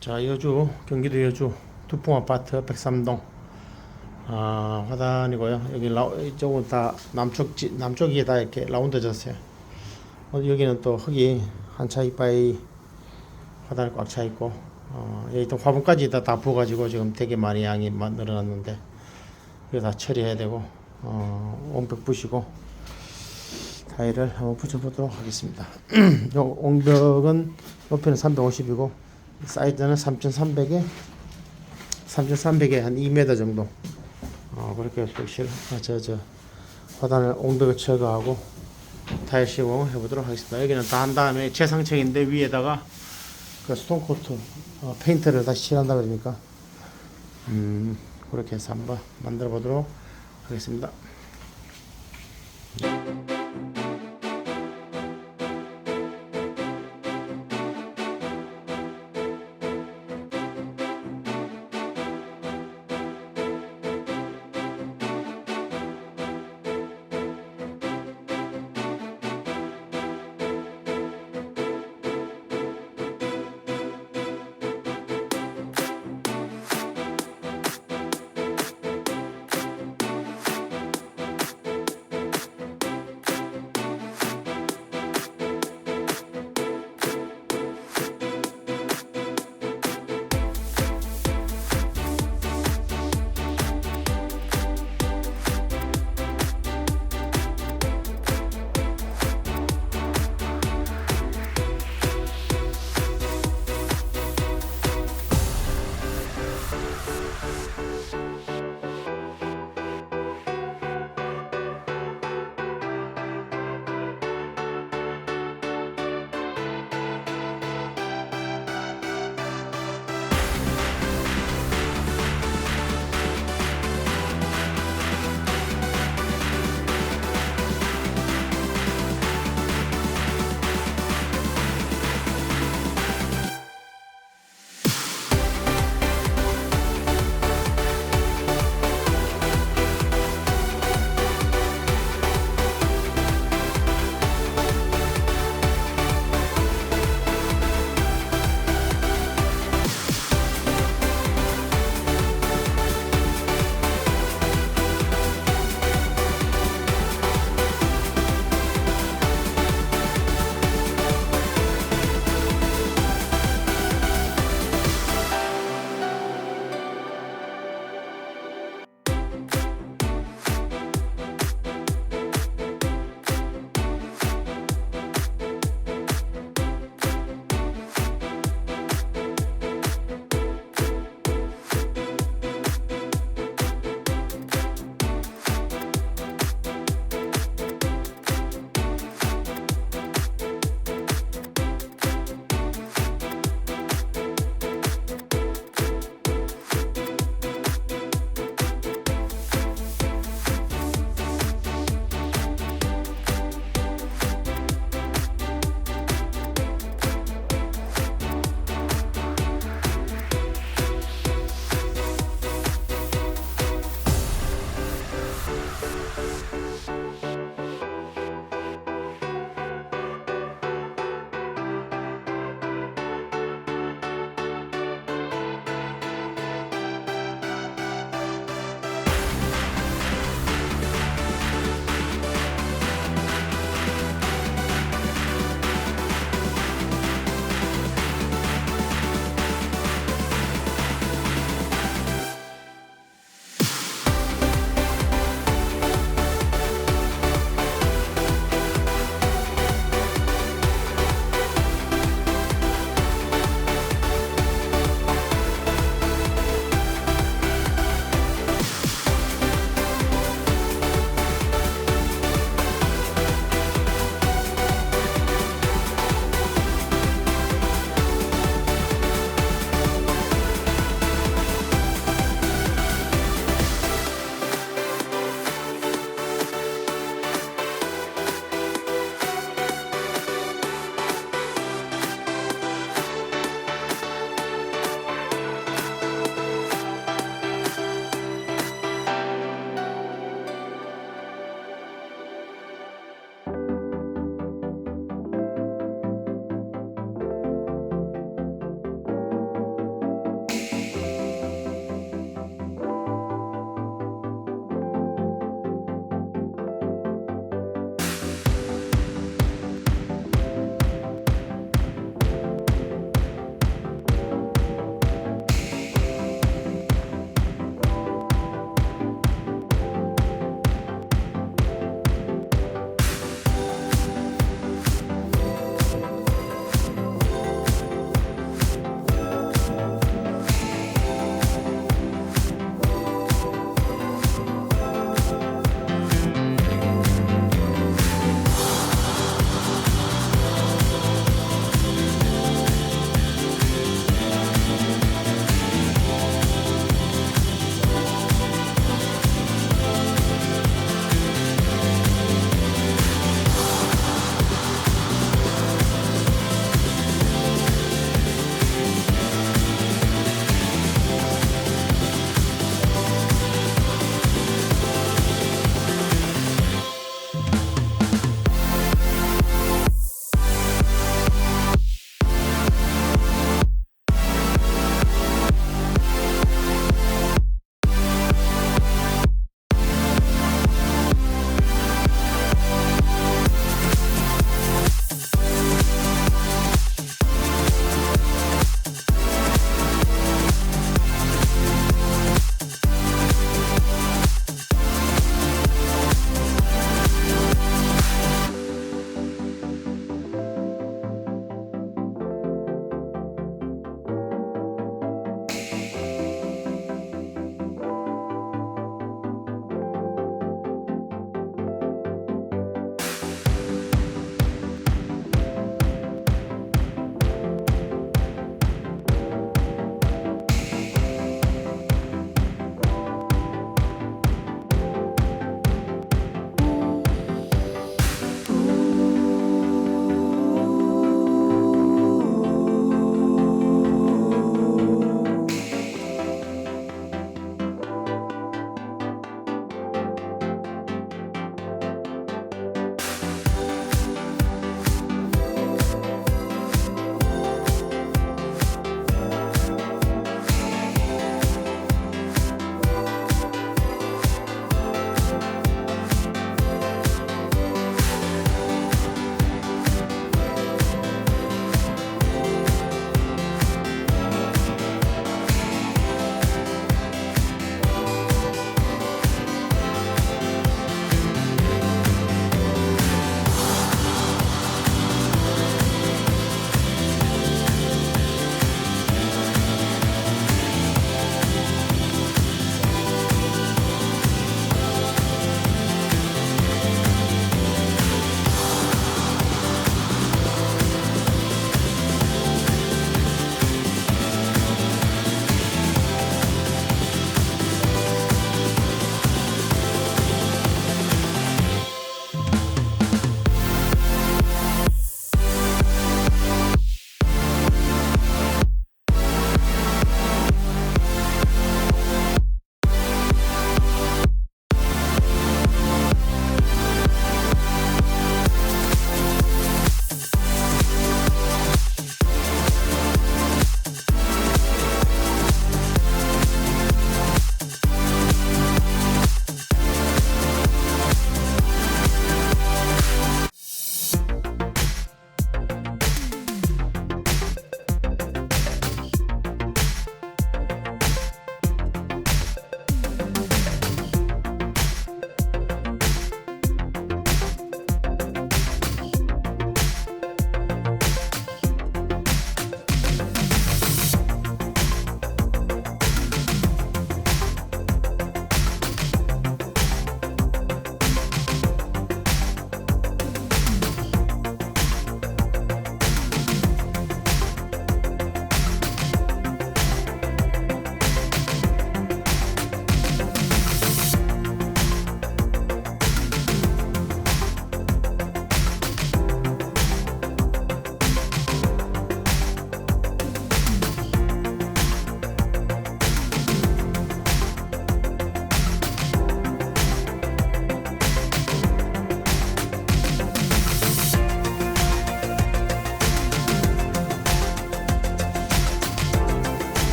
자, 여주, 경기도 여주 두풍아파트 103동 화단이고요. 여기 이쪽은 다 남쪽이 다 이렇게 라운드 졌어요. 여기는 또 흙이 한차 이빠이 화단이 꽉 차 있고, 여기 또 화분까지 다 부어가지고 지금 되게 많이 양이 늘어났는데, 이거 다 처리해야 되고, 옹벽 부시고, 타일을 한번 붙여보도록 하겠습니다. 요 옹벽은 높이는 350이고, 사이즈는 3,300에 한 2m 정도. 그렇게 저 화단을 옹벽을 철거하고 타일시공 해보도록 하겠습니다. 여기는 다 한 다음에 재상층인데 위에다가 그 스톤코트 페인트를 다시 칠한다 그러니까 그렇게 해서 한번 만들어 보도록 하겠습니다.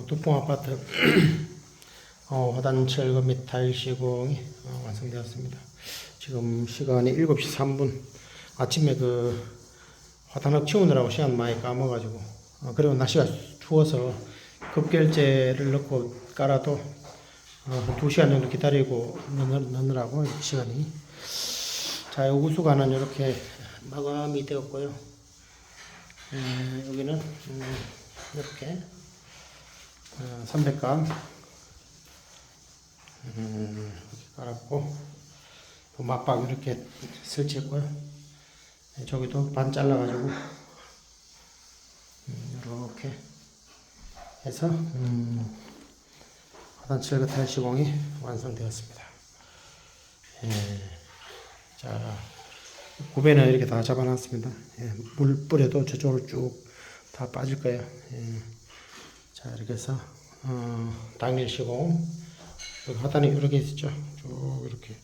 두풍아파트 화단철거 및 타일시공이 완성되었습니다. 지금 시간이 7시 3분. 아침에 그 화단을 치우느라고 시간 많이 까먹어가지고 그리고 날씨가 추워서 급결제를 넣고 깔아도 2시간 정도 기다리고 넣느라고 시간이. 자, 우수관은 이렇게 마감이 되었고요. 여기는 이렇게 300강 이렇게 깔았고, 또 맞박 이렇게 설치했고요. 저기도 반 잘라가지고 이렇게 해서 화단철거 타일시공이 완성되었습니다. 자, 구배는 이렇게 다 잡아놨습니다. 물 뿌려도 저쪽으로 쭉 다 빠질 거예요. 자, 이렇게 해서 당일 시공, 여기 하단이 이렇게 있죠. 쭉 이렇게.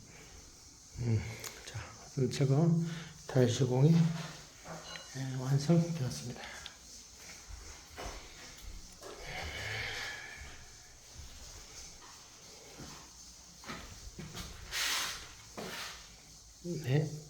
자, 화단철거 타일시공이 완성되었습니다. 네.